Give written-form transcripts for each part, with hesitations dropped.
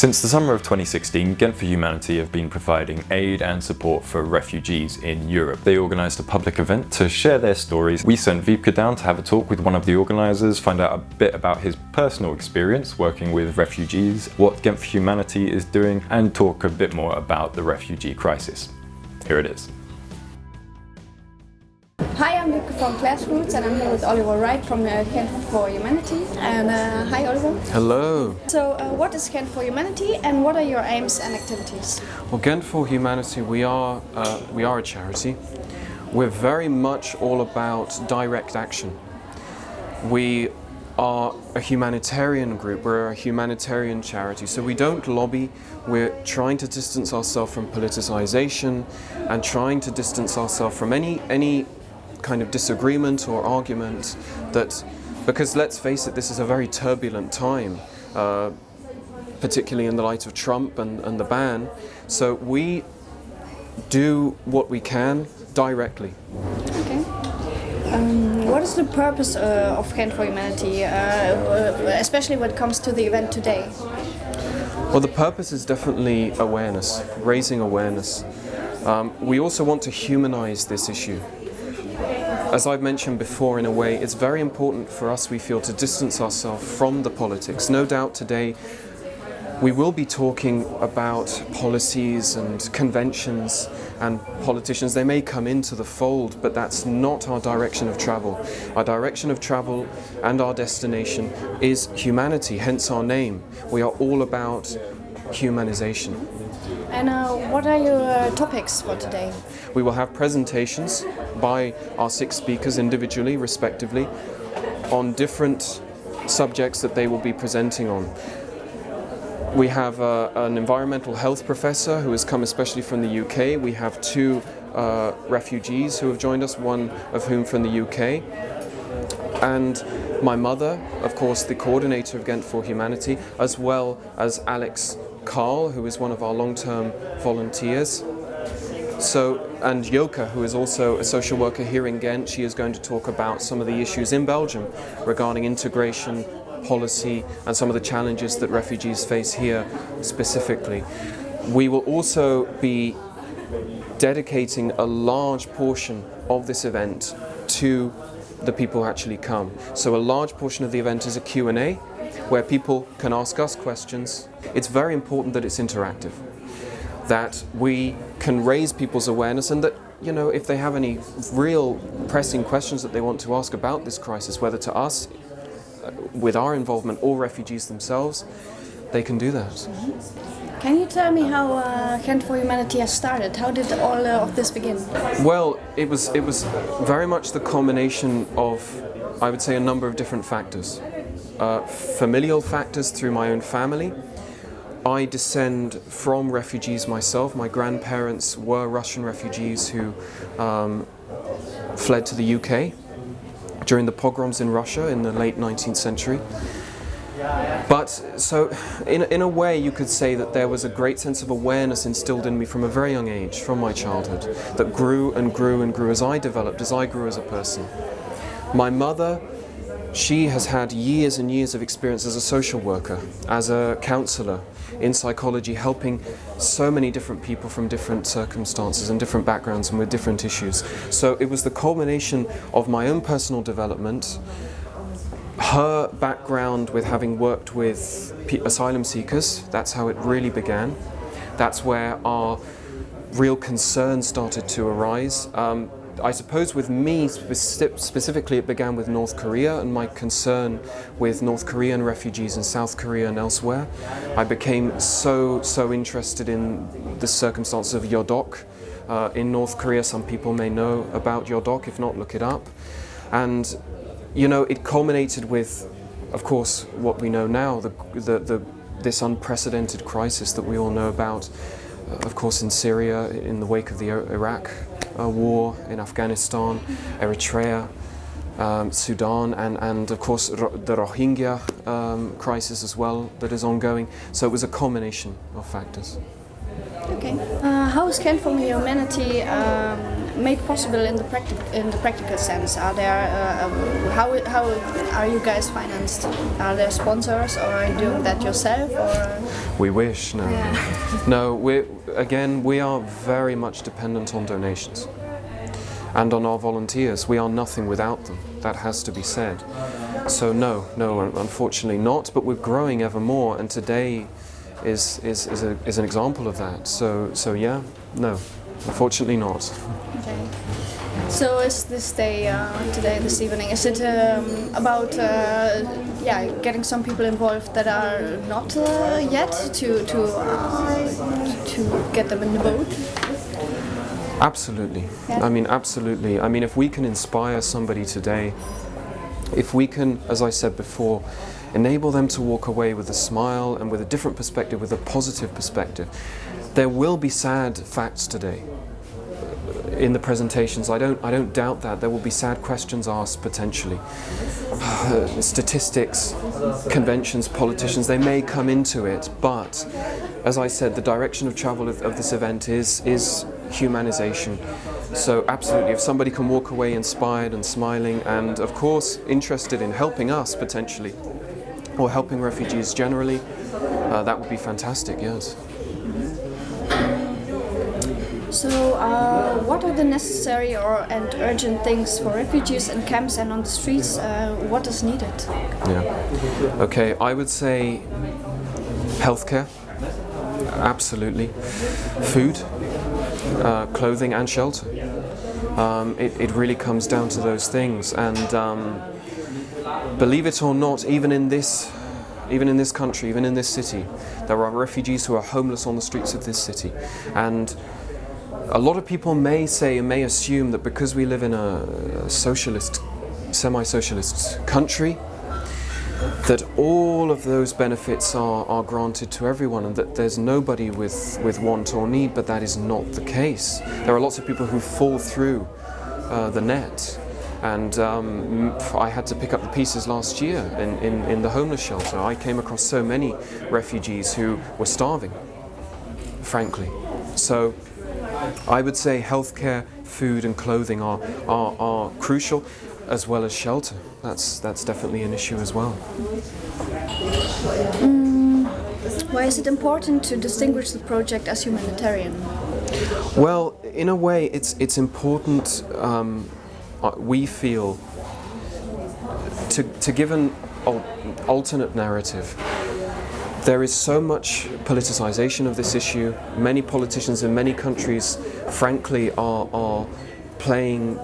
Since the summer of 2016, Gent4Humanity have been providing aid and support for refugees in Europe. They organised a public event to share their stories. We sent Wiebke down to have a talk with one of the organisers, find out a bit about his personal experience working with refugees, what Gent4Humanity is doing, and talk a bit more about the refugee crisis. Here it is. Hi, I'm Wiebke from Classroots and I'm here with Oliver Wright from Gent4Humanity. And hi Oliver. Hello. So what is Gent4Humanity and what are your aims and activities? Well, Gent4Humanity, we are a charity. We're very much all about direct action. We are a humanitarian group, we're a humanitarian charity, so we don't lobby. We're trying to distance ourselves from politicization and trying to distance ourselves from any kind of disagreement or argument because let's face it, this is a very turbulent time, particularly in the light of Trump and the ban. So we do what we can directly. Okay. What is the purpose of Gent4Humanity, especially when it comes to the event today? Well, the purpose is definitely awareness, raising awareness. We also want to humanize this issue. As I've mentioned before, in a way, it's very important for us, we feel, to distance ourselves from the politics. No doubt today we will be talking about policies and conventions and politicians. They may come into the fold, but that's not our direction of travel. Our direction of travel and our destination is humanity, hence our name. We are all about humanization. And what are your topics for today? We will have presentations by our 6 speakers individually, respectively, on different subjects that they will be presenting on. We have an environmental health professor who has come especially from the UK. We have 2 refugees who have joined us, one of whom from the UK. And my mother, of course, the coordinator of Gent4Humanity, as well as Alex Carl, who is one of our long-term volunteers. And Joka, who is also a social worker here in Ghent, she is going to talk about some of the issues in Belgium regarding integration, policy, and some of the challenges that refugees face here specifically. We will also be dedicating a large portion of this event to the people who actually come. So a large portion of the event is a Q&A, where people can ask us questions. It's very important that it's interactive, that we can raise people's awareness, and that, you know, if they have any real pressing questions that they want to ask about this crisis, whether to us, with our involvement, or refugees themselves, they can do that. Mm-hmm. Can you tell me how Gent4Humanity has started? How did all of this begin? Well, it was very much the combination of, I would say, a number of different factors. Familial factors through my own family. I descend from refugees myself. My grandparents were Russian refugees who fled to the UK during the pogroms in Russia in the late 19th century. But so in a way you could say that there was a great sense of awareness instilled in me from a very young age, from my childhood, that grew and grew and grew as I developed, as I grew as a person. My mother, she has had years and years of experience as a social worker, as a counsellor in psychology, helping so many different people from different circumstances and different backgrounds and with different issues. So it was the culmination of my own personal development, her background with having worked with asylum seekers. That's how it really began. That's where our real concern started to arise. I suppose with me specifically it began with North Korea and my concern with North Korean refugees in South Korea and elsewhere. I became so interested in the circumstances of Yodok in North Korea. Some people may know about Yodok, if not, look it up. And you know, it culminated with, of course, what we know now, this unprecedented crisis that we all know about, of course, in Syria, in the wake of the Iraq war, in Afghanistan, Eritrea, Sudan, and of course the Rohingya crisis as well that is ongoing. So it was a combination of factors. Okay. How is Gent4Humanity made possible in the practical sense? Are there how are you guys financed? Are there sponsors, or are you doing that yourself? Or we wish. No, yeah. no. We are very much dependent on donations and on our volunteers. We are nothing without them. That has to be said. So no, unfortunately not. But we're growing ever more, and today is an example of that. So yeah, no, unfortunately not. Okay. So is this day today, this evening, is it about getting some people involved that are not yet to get them in the boat? Absolutely. Yeah. I mean, absolutely. I mean, if we can inspire somebody today, if we can, as I said before, enable them to walk away with a smile and with a different perspective, with a positive perspective. There will be sad facts today in the presentations. I don't doubt that. There will be sad questions asked potentially. Statistics, conventions, politicians, they may come into it, but as I said, the direction of travel of this event is humanization. So absolutely, if somebody can walk away inspired and smiling and of course interested in helping us potentially, or helping refugees generally, that would be fantastic, yes. So what are the necessary and urgent things for refugees in camps and on the streets? What is needed? Yeah. Okay, I would say healthcare, absolutely. Food, clothing and shelter. It really comes down to those things, and believe it or not, even in this country, even in this city, there are refugees who are homeless on the streets of this city. And a lot of people may say and may assume that because we live in a socialist, semi-socialist country, that all of those benefits are granted to everyone and that there's nobody with want or need, but that is not the case. There are lots of people who fall through the net. And I had to pick up the pieces last year in the homeless shelter. I came across so many refugees who were starving, frankly. So I would say healthcare, food and clothing are crucial, as well as shelter. That's definitely an issue as well. Why is it important to distinguish the project as humanitarian? Well, in a way, it's important. We feel to give an alternate narrative. There is so much politicization of this issue. Many politicians in many countries, frankly, are playing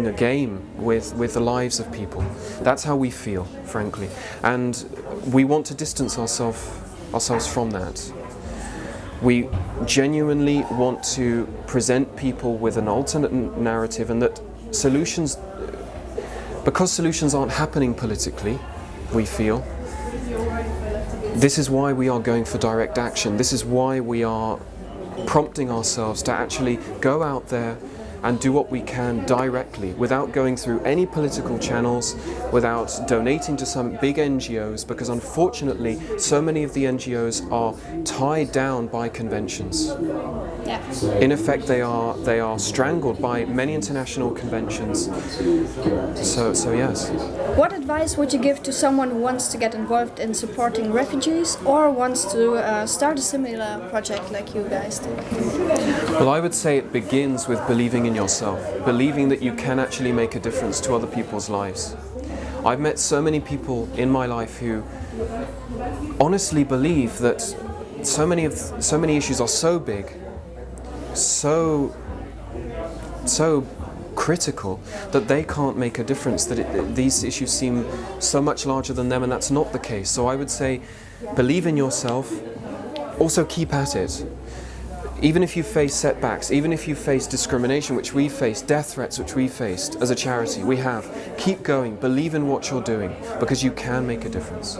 a game with the lives of people. That's how we feel, frankly, and we want to distance ourselves from that. We genuinely want to present people with an alternate narrative, and that solutions, because solutions aren't happening politically, we feel, this is why we are going for direct action. This is why we are prompting ourselves to actually go out there and do what we can directly, without going through any political channels, without donating to some big NGOs, because unfortunately so many of the NGOs are tied down by conventions. Yeah. In effect, they are strangled by many international conventions. So yes. What advice would you give to someone who wants to get involved in supporting refugees, or wants to start a similar project like you guys did? Well, I would say it begins with believing in yourself, believing that you can actually make a difference to other people's lives. I've met so many people in my life who honestly believe that so many issues are so big, so critical, that they can't make a difference, that these issues seem so much larger than them, and that's not the case. So I would say believe in yourself, also keep at it. Even if you face setbacks, even if you face discrimination, which we faced, death threats, which we faced as a charity, we have. Keep going, believe in what you're doing, because you can make a difference.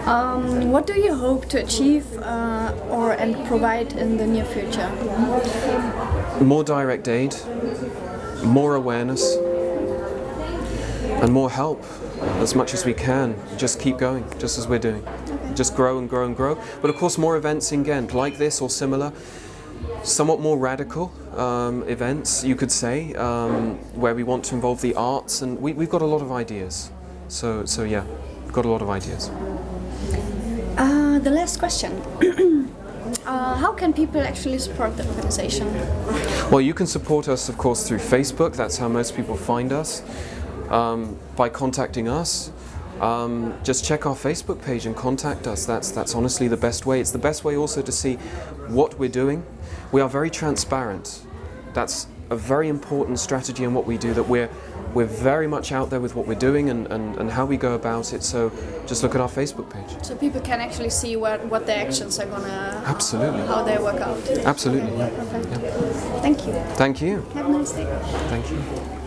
What do you hope to achieve and provide in the near future? More direct aid, more awareness, and more help, as much as we can. Just keep going, just as we're doing. Just grow and grow and grow. But of course more events in Ghent, like this or similar, somewhat more radical events, you could say, where we want to involve the arts, and we've got a lot of ideas. So yeah, we've got a lot of ideas. The last question. How can people actually support the organization? Well, you can support us, of course, through Facebook. That's how most people find us. By contacting us. Just check our Facebook page and contact us. That's honestly the best way. It's the best way also to see what we're doing. We are very transparent. That's a very important strategy in what we do, that we're very much out there with what we're doing and how we go about it. So just look at our Facebook page. So people can actually see what their actions are gonna... Absolutely. How they work out. Absolutely. Perfect. Yeah. Thank you. Thank you. Have a nice day. Thank you.